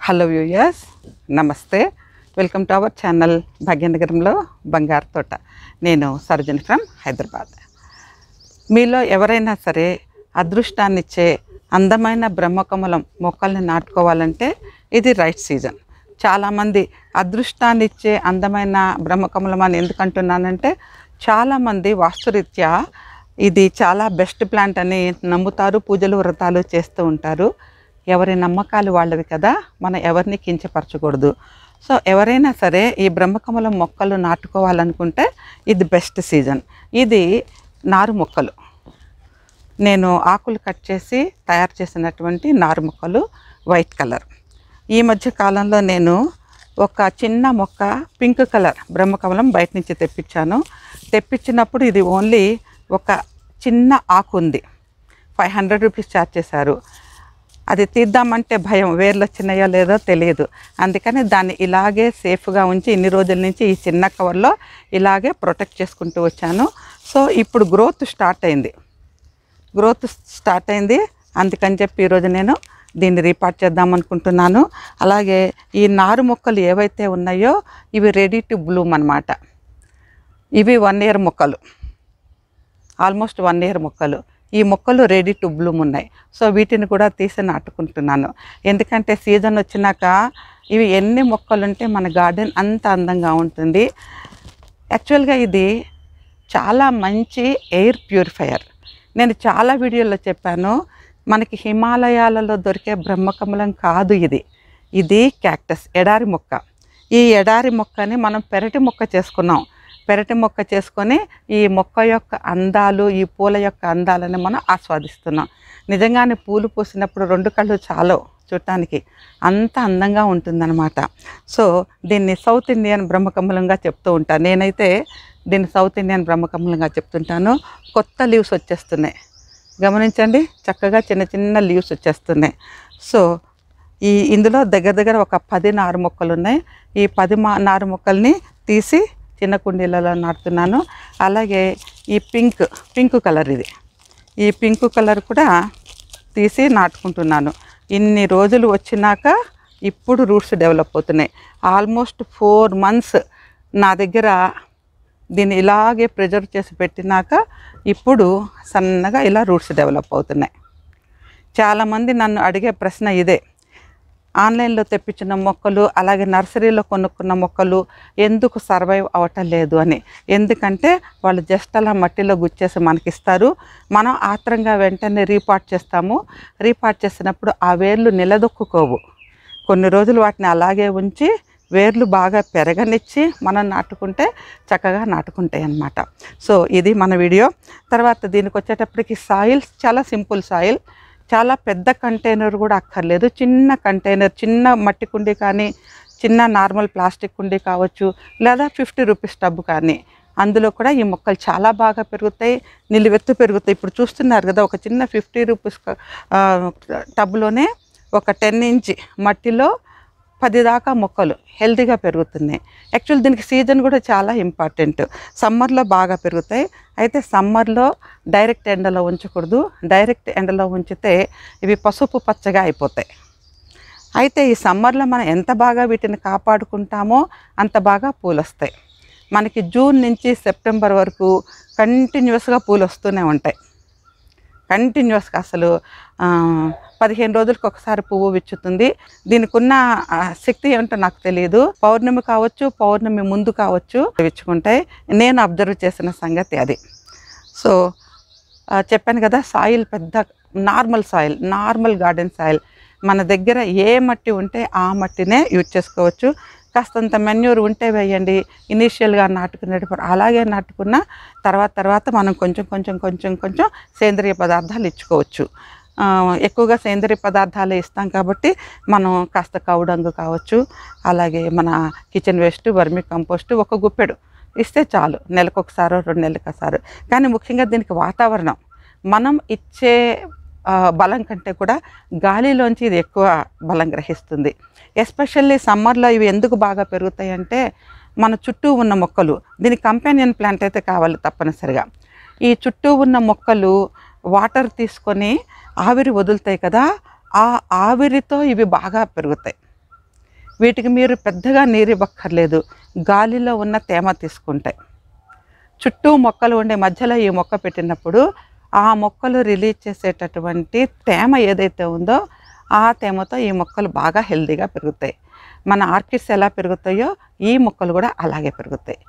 Hello viewers, నమస్తే. Welcome to our channel భాగ్యనగరంలో బంగారు తోట. నేను సరోజిని ఫ్రమ్ హైదరాబాద్. మీలో ఎవరైనా సరే అదృష్టాన్నిచ్చే అందమైన బ్రహ్మకమలం మొక్కల్ని నాటుకోవాలంటే ఇది రైట్ సీజన్. చాలామంది అదృష్టాన్నిచ్చే అందమైన బ్రహ్మకమలం అని ఎందుకు అంటున్నానంటే, చాలామంది వాస్తురీత్యా ఇది చాలా బెస్ట్ ప్లాంట్ అని నమ్ముతారు, పూజలు వ్రతాలు చేస్తూ ఉంటారు. ఎవరి నమ్మకాలు వాళ్ళవి కదా, మనం ఎవరిని కించపరచకూడదు. సో ఎవరైనా సరే ఈ బ్రహ్మకమలం మొక్కలు నాటుకోవాలనుకుంటే ఇది బెస్ట్ సీజన్. ఇది నారు మొక్కలు, నేను ఆకులు కట్ చేసి తయారు చేసినటువంటి నారు మొక్కలు, వైట్ కలర్. ఈ మధ్య కాలంలో నేను ఒక చిన్న మొక్క పింక్ కలర్ బ్రహ్మకమలం బయట నుంచి తెప్పించినప్పుడు ఇది ఓన్లీ ఒక చిన్న ఆకు ఉంది. 500 రూపీస్ ఛార్జ్ చేశారు. అది తీద్దామంటే భయం, వేర్లు వచ్చినాయో లేదో తెలియదు. అందుకని దాన్ని ఇలాగే సేఫ్గా ఉంచి ఇన్ని రోజుల నుంచి ఈ చిన్న కవర్లో ఇలాగే ప్రొటెక్ట్ చేసుకుంటూ వచ్చాను. సో ఇప్పుడు గ్రోత్ స్టార్ట్ అయింది. అందుకని చెప్పి ఈరోజు నేను దీన్ని రీపార్ట్ చేద్దాం అనుకుంటున్నాను. అలాగే ఈ నారు మొక్కలు ఏవైతే ఉన్నాయో ఇవి రెడీ టు బ్లూమ్ అన్నమాట. ఇవి 1 year మొక్కలు, ఆల్మోస్ట్ 1 year మొక్కలు. ఈ మొక్కలు రెడీ టు బ్లూమ్ ఉన్నాయి. సో వీటిని కూడా తీసి నాటుకుంటున్నాను. ఎందుకంటే సీజన్ వచ్చినాక ఇవి ఎన్ని మొక్కలు ఉంటే మన గార్డెన్ అంత అందంగా ఉంటుంది. యాక్చువల్గా ఇది చాలా మంచి ఎయిర్ ప్యూరిఫైయర్. నేను చాలా వీడియోల్లో చెప్పాను, మనకి హిమాలయాలలో దొరికే బ్రహ్మకమలం కాదు ఇది క్యాక్టస్, ఎడారి మొక్క. ఈ ఎడారి మొక్కని మనం పెరటి మొక్క చేసుకొని ఈ మొక్క యొక్క అందాలు, ఈ పూల యొక్క అందాలని మనం ఆస్వాదిస్తున్నాం. నిజంగానే పూలు పూసినప్పుడు 2 కళ్ళు చాలవు చూడటానికి, అంత అందంగా ఉంటుందన్నమాట. సో దీన్ని సౌత్ ఇండియన్ బ్రహ్మకమలంగా చెప్తూ ఉంటాను. నేనైతే దీన్ని సౌత్ ఇండియన్ బ్రహ్మకమలంగా చెప్తుంటాను. కొత్త లీవ్స్ వచ్చేస్తున్నాయి, గమనించండి, చక్కగా చిన్న చిన్న లీవ్స్ వచ్చేస్తున్నాయి. సో ఇందులో దగ్గర ఒక 10 నారు మొక్కలు ఉన్నాయి. ఈ 10 నారు మొక్కల్ని తీసి చిన్న కుండీలలో నాటుతున్నాను. అలాగే ఈ పింక్ కలర్, ఈ పింక్ కలర్ కూడా తీసి నాటుకుంటున్నాను. ఇన్ని రోజులు వచ్చినాక ఇప్పుడు రూట్స్ డెవలప్ అవుతున్నాయి. ఆల్మోస్ట్ 4 months నా దగ్గర దీన్ని ఇలాగే ప్రిజర్వ్ చేసి పెట్టినాక ఇప్పుడు సన్నగా ఇలా రూట్స్ డెవలప్ అవుతున్నాయి. చాలామంది నన్ను అడిగే ప్రశ్న ఇదే, ఆన్లైన్లో తెప్పించిన మొక్కలు అలాగే నర్సరీలో కొనుక్కున్న మొక్కలు ఎందుకు సర్వైవ్ అవ్వటం లేదు అని. ఎందుకంటే వాళ్ళు జస్ట్ అలా మట్టిలో గుచ్చేసి మనకిస్తారు. మనం ఆత్రంగా వెంటనే రీపాట్ చేసినప్పుడు ఆ వేర్లు నిలదొక్కుకోవు. కొన్ని రోజులు వాటిని అలాగే ఉంచి వేర్లు బాగా పెరగనిచ్చి మనం నాటుకుంటే చక్కగా నాటుకుంటాయి అన్నమాట. సో ఇది మన వీడియో. తర్వాత దీనికి వచ్చేటప్పటికి సాయిల్ చాలా సింపుల్ సాయిల్, చాలా పెద్ద కంటైనర్ కూడా అక్కర్లేదు. చిన్న కంటైనర్, చిన్న మట్టి కుండీ కానీ, చిన్న నార్మల్ ప్లాస్టిక్ కుండీ కావచ్చు, లేదా 50 రూపీస్ టబ్ కానీ, అందులో కూడా ఈ మొక్కలు చాలా బాగా పెరుగుతాయి, నిలువెత్తు పెరుగుతాయి. ఇప్పుడు చూస్తున్నారు కదా, ఒక చిన్న 50 రూపీస్ టబ్లోనే ఒక 10 inch మట్టిలో 10 దాకా మొక్కలు హెల్తీగా పెరుగుతున్నాయి. యాక్చువల్ దీనికి సీజన్ కూడా చాలా ఇంపార్టెంట్. సమ్మర్లో బాగా పెరుగుతాయి. అయితే సమ్మర్లో డైరెక్ట్ ఎండలో ఉంచకూడదు. డైరెక్ట్ ఎండలో ఉంచితే ఇవి పసుపు పచ్చగా అయిపోతాయి. అయితే ఈ సమ్మర్లో మనం ఎంత బాగా వీటిని కాపాడుకుంటామో అంత బాగా పూలు వస్తాయి. మనకి జూన్ నుంచి సెప్టెంబర్ వరకు కంటిన్యూస్గా పూలు వస్తూనే ఉంటాయి. కంటిన్యూస్గా అసలు 15 రోజులకు ఒకసారి పువ్వు విచ్చుతుంది. దీనికి ఉన్న శక్తి ఏమిటో నాకు తెలియదు. పౌర్ణమి కావచ్చు, పౌర్ణమి ముందు కావచ్చు విచ్చుకుంటాయి. నేను అబ్జర్వ్ చేసిన సంగతి అది. సో చెప్పాను కదా, సాయిల్ పెద్ద నార్మల్ గార్డెన్ సాయిల్. మన దగ్గర ఏ మట్టి ఉంటే ఆ మట్టినే యూజ్ చేసుకోవచ్చు. కాస్తంత మెన్యూర్ ఉంటే వేయండి. ఇనీషియల్గా నాటుకునేటప్పుడు అలాగే నాటుకున్న తర్వాత మనం కొంచెం సేంద్రియ పదార్థాలు ఇచ్చుకోవచ్చు. ఎక్కువగా సేంద్రియ పదార్థాలు ఇస్తాం కాబట్టి మనం కాస్త కౌడంగు కావచ్చు, అలాగే మన కిచెన్ వేస్ట్, వర్మి కంపోస్ట్ ఒక గుప్పెడు ఇస్తే చాలు. నెలకొకసారో 2 నెలలకోసారి. కానీ ముఖ్యంగా దీనికి వాతావరణం, మనం ఇచ్చే బలం కంటే కూడా గాలిలోంచి ఇది ఎక్కువ బలం గ్రహిస్తుంది. ఎస్పెషల్లీ సమ్మర్లో ఇవి ఎందుకు బాగా పెరుగుతాయి అంటే, మన చుట్టూ ఉన్న మొక్కలు, దీనికి కంపానియన్ ప్లాంట్ అయితే కావాలి తప్పనిసరిగా. ఈ చుట్టూ ఉన్న మొక్కలు వాటర్ తీసుకొని ఆవిరి వదులుతాయి కదా, ఆ ఆవిరితో ఇవి బాగా పెరుగుతాయి. వీటికి మీరు పెద్దగా నీరు ఇవ్వక్కర్లేదు, గాలిలో ఉన్న తేమ తీసుకుంటాయి. చుట్టూ మొక్కలు ఉండే మధ్యలో ఈ మొక్క పెట్టినప్పుడు ఆ మొక్కలు రిలీజ్ చేసేటటువంటి తేమ ఏదైతే ఉందో ఆ తేమతో ఈ మొక్కలు బాగా హెల్తీగా పెరుగుతాయి. మన ఆర్కిడ్స్ ఎలా పెరుగుతాయో ఈ మొక్కలు కూడా అలాగే పెరుగుతాయి.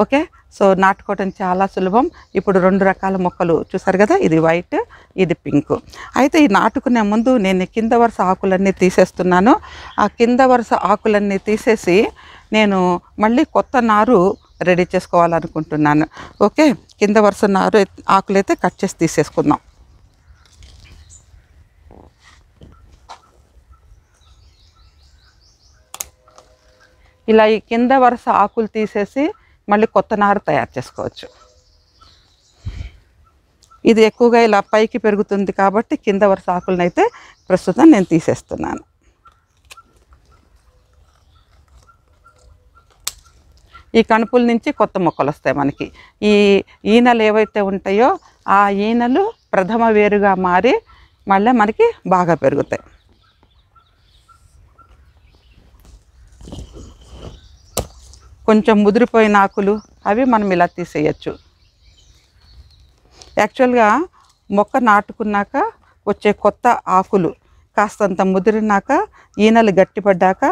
ఓకే, సో నాటుకోవడం చాలా సులభం. ఇప్పుడు 2 రకాల మొక్కలు చూసారు కదా, ఇది వైట్, ఇది పింక్. అయితే ఈ నాటుకునే ముందు నేను కింద వరుస ఆకులన్నీ తీసేస్తున్నాను. ఆ కింద వరుస ఆకులన్నీ తీసేసి నేను మళ్ళీ కొత్త నారు రెడీ చేసుకోవాలనుకుంటున్నాను. ఓకే, కింద వరుస నారు ఆకులైతే కట్ చేసి తీసేసుకుందాం. ఇలా ఈ కింద వరుస ఆకులు తీసేసి మళ్ళీ కొత్త నారు తయారు చేసుకోవచ్చు. ఇది ఎక్కువగా ఇలా పైకి పెరుగుతుంది కాబట్టి కింద వరుస ఆకులను అయితే ప్రస్తుతం నేను తీసేస్తున్నాను. ఈ కణుపుల నుంచి కొత్త మొక్కలు వస్తాయి మనకి. ఈ ఈనెలు ఏవైతే ఉంటాయో ఆ ఈనెలు ప్రథమ వేరుగా మారి మళ్ళీ మనకి బాగా పెరుగుతాయి. కొంచెం ముదిరిపోయిన ఆకులు అవి మనం ఇలా తీసేయచ్చు. యాక్చువల్గా మొక్క నాటుకున్నాక వచ్చే కొత్త ఆకులు కాస్తంత ముదిరినాక ఈనెలు గట్టిపడ్డాక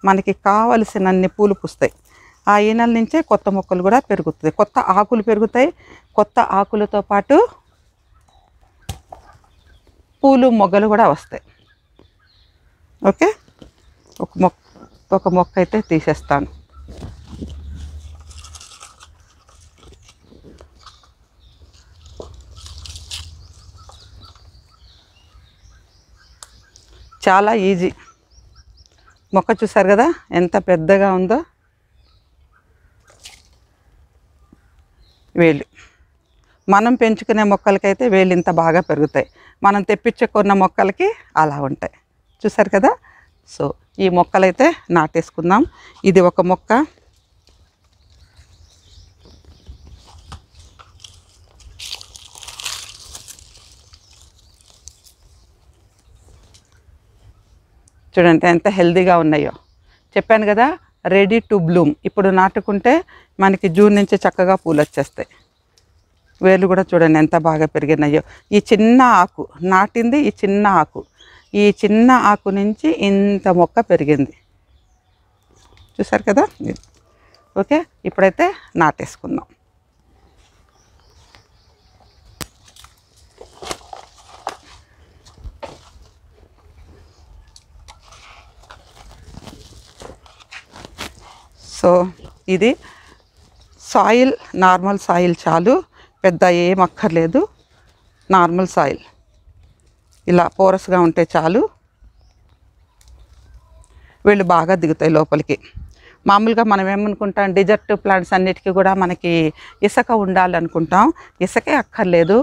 మనకి కావలసినన్ని పూలు పూస్తాయి. ఆ ఈనెల నుంచే కొత్త మొక్కలు కూడా పెరుగుతాయి, కొత్త ఆకులు పెరుగుతాయి. కొత్త ఆకులతో పాటు పూలు మొగ్గలు కూడా వస్తాయి. ఓకే, ఒక మొక్క అయితే తీసేస్తాను. చాలా ఈజీ. మొక్క చూసారు కదా ఎంత పెద్దగా ఉందో. వేళ్ళు మనం పెంచుకునే మొక్కలకైతే వేళ్ళు ఇంత బాగా పెరుగుతాయి, మనం తెప్పించుకున్న మొక్కలకి అలా ఉంటాయి. చూసారు కదా. సో ఈ మొక్కలైతే నాటేసుకుందాం. ఇది ఒక మొక్క, చూడండి ఎంత హెల్తీగా ఉన్నాయో. చెప్పాను కదా రెడీ టు బ్లూమ్. ఇప్పుడు నాటుకుంటే మనకి జూన్ నుంచి చక్కగా పూలు వచ్చేస్తాయి. వేర్లు కూడా చూడండి ఎంత బాగా పెరిగినాయో. ఈ చిన్న ఆకు నాటింది, ఈ చిన్న ఆకు, ఈ చిన్న ఆకు నుంచి ఇంత మొక్క పెరిగింది. చూసారు కదా. ఓకే, ఇప్పుడైతే నాటేసుకుందాం. సో ఇది సాయిల్, నార్మల్ సాయిల్ చాలు, పెద్ద ఏం అక్కర్లేదు. నార్మల్ సాయిల్ ఇలా పోరస్గా ఉంటే చాలు. వీళ్ళు బాగా దిగుతాయి లోపలికి. మామూలుగా మనం ఏమనుకుంటాం, డిజర్ట్ ప్లాంట్స్ అన్నిటికీ కూడా మనకి ఇసుక ఉండాలనుకుంటాం. ఇసుకే అక్కర్లేదు,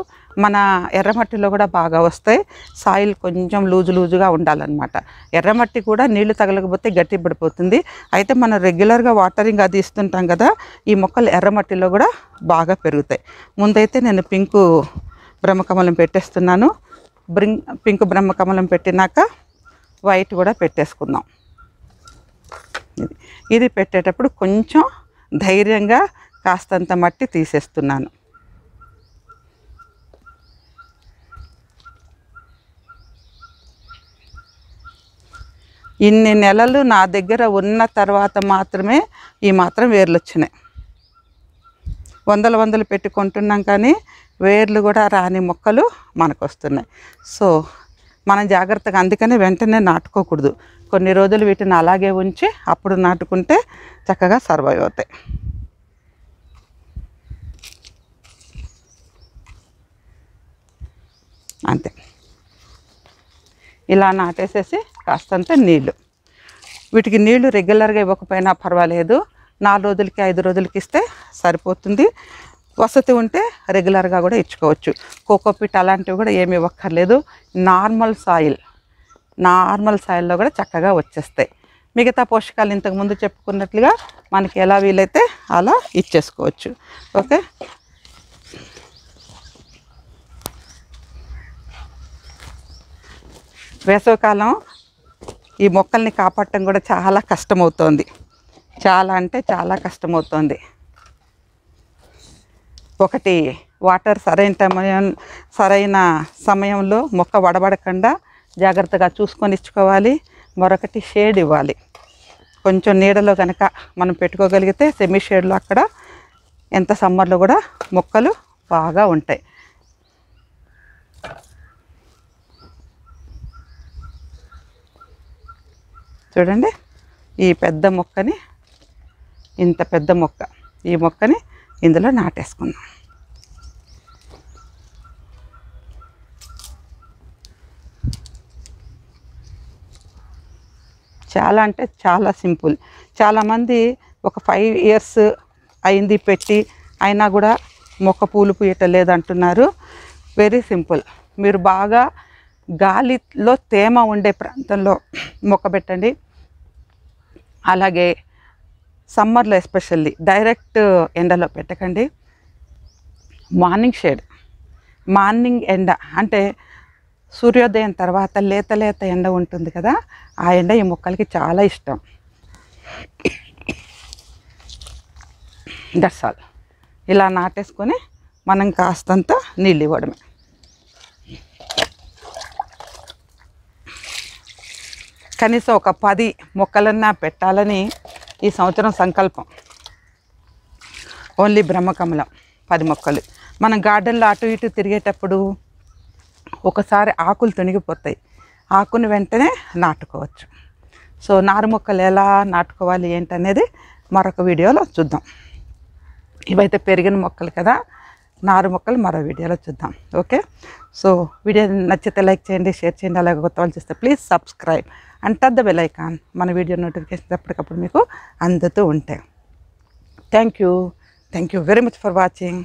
మన ఎర్రమట్టిలో కూడా బాగా వస్తాయి. సాయిల్ కొంచెం లూజుగా ఉండాలన్నమాట. ఎర్రమట్టి కూడా నీళ్లు తగలకపోతే గట్టి పడిపోతుంది. అయితే మనం రెగ్యులర్గా వాటరింగ్ అది ఇస్తుంటాం కదా, ఈ మొక్కలు ఎర్రమట్టిలో కూడా బాగా పెరుగుతాయి. ముందైతే నేను పింకు బ్రహ్మకమలం పెట్టేస్తున్నాను. పింక్ బ్రహ్మకమలం పెట్టినాక వైట్ కూడా పెట్టేసుకుందాం. ఇది పెట్టేటప్పుడు కొంచెం ధైర్యంగా కాస్తంత మట్టి తీసేస్తున్నాను. ఇన్ని నెలలు నా దగ్గర ఉన్న తర్వాత మాత్రమే ఈ మాత్రం వేర్లు వచ్చినాయి. వందలు పెట్టుకుంటున్నాం కానీ వేర్లు కూడా రాని మొక్కలు మనకు వస్తున్నాయి. సో మనం జాగ్రత్తగా, అందుకనే వెంటనే నాటుకోకూడదు. కొన్ని రోజులు వీటిని అలాగే ఉంచి అప్పుడు నాటుకుంటే చక్కగా సర్వైవ్ అవుతాయి. అంతే. ఇలా నాటేసేసి కాస్తంత నీళ్ళు, వీటికి నీళ్లు రెగ్యులర్గా ఇవ్వకపోయినా పర్వాలేదు, 4 రోజులకి 5 రోజులకి ఇస్తే సరిపోతుంది. వసతి ఉంటే రెగ్యులర్గా కూడా ఇచ్చుకోవచ్చు. కోకోపిట్ అలాంటివి కూడా ఏమి ఇవ్వక్కర్లేదు. నార్మల్ సాయిల్లో కూడా చక్కగా వచ్చేస్తాయి. మిగతా పోషకాలు ఇంతకుముందు చెప్పుకున్నట్లుగా మనకి ఎలా వీలైతే అలా ఇచ్చేసుకోవచ్చు. ఓకే, వేసవికాలం ఈ మొక్కల్ని కాపాడటం కూడా చాలా కష్టమవుతోంది. చాలా అంటే చాలా కష్టమవుతోంది. ఒకటి వాటర్ సరైన సమయంలో మొక్క వడబడకుండా జాగ్రత్తగా చూసుకొని ఇచ్చుకోవాలి. మరొకటి షేడ్ ఇవ్వాలి. కొంచెం నీడలో కనుక మనం పెట్టుకోగలిగితే సెమీ షేడ్లో అక్కడ ఎంత సమ్మర్లో కూడా మొక్కలు బాగా ఉంటాయి. చూడండి, ఈ పెద్ద మొక్కని, ఇంత పెద్ద మొక్క, ఈ మొక్కని ఇందులో నాటేసుకుందాం. చాలా అంటే చాలా సింపుల్. చాలామంది ఒక 5 years అయింది పెట్టి అయినా కూడా మొక్క పూలు పూయటం అంటున్నారు. Very simple. మీరు బాగా గాలిలో తేమ ఉండే ప్రాంతంలో మొక్క పెట్టండి. అలాగే సమ్మర్లో ఎస్పెషల్లీ డైరెక్ట్ ఎండలో పెట్టకండి. మార్నింగ్ షేడ్, మార్నింగ్ ఎండ అంటే సూర్యోదయం తర్వాత లేత ఎండ ఉంటుంది కదా, ఆ ఎండ ఈ మొక్కలకి చాలా ఇష్టం. That's all. ఇలా నాటేసుకొని మనం కాస్తంత నీళ్ళు ఇవ్వడమే. కనీసం ఒక 10 మొక్కలన్నా పెట్టాలని ఈ సంవత్సరం సంకల్పం. ఓన్లీ బ్రహ్మకమలం 10 మొక్కలు. మనం గార్డెన్లో అటు ఇటు తిరిగేటప్పుడు ఒకసారి ఆకులు తొనిగిపోతాయి. ఆకుని వెంటనే నాటుకోవచ్చు. సో నారు మొక్కలు ఎలా నాటుకోవాలి ఏంటనేది మరొక వీడియోలో చూద్దాం. ఇవైతే పెరిగిన మొక్కలు కదా, నారు మొక్కలు మరో వీడియోలో చూద్దాం. ఓకే, సో వీడియో నచ్చితే లైక్ చేయండి, షేర్ చేయండి. అలాగే కొత్త వాళ్ళు చూస్తే please subscribe and touch the bell icon. మన వీడియో నోటిఫికేషన్ ఎప్పటికప్పుడు మీకు అందుతూ ఉంటాయి. Thank you very much for watching.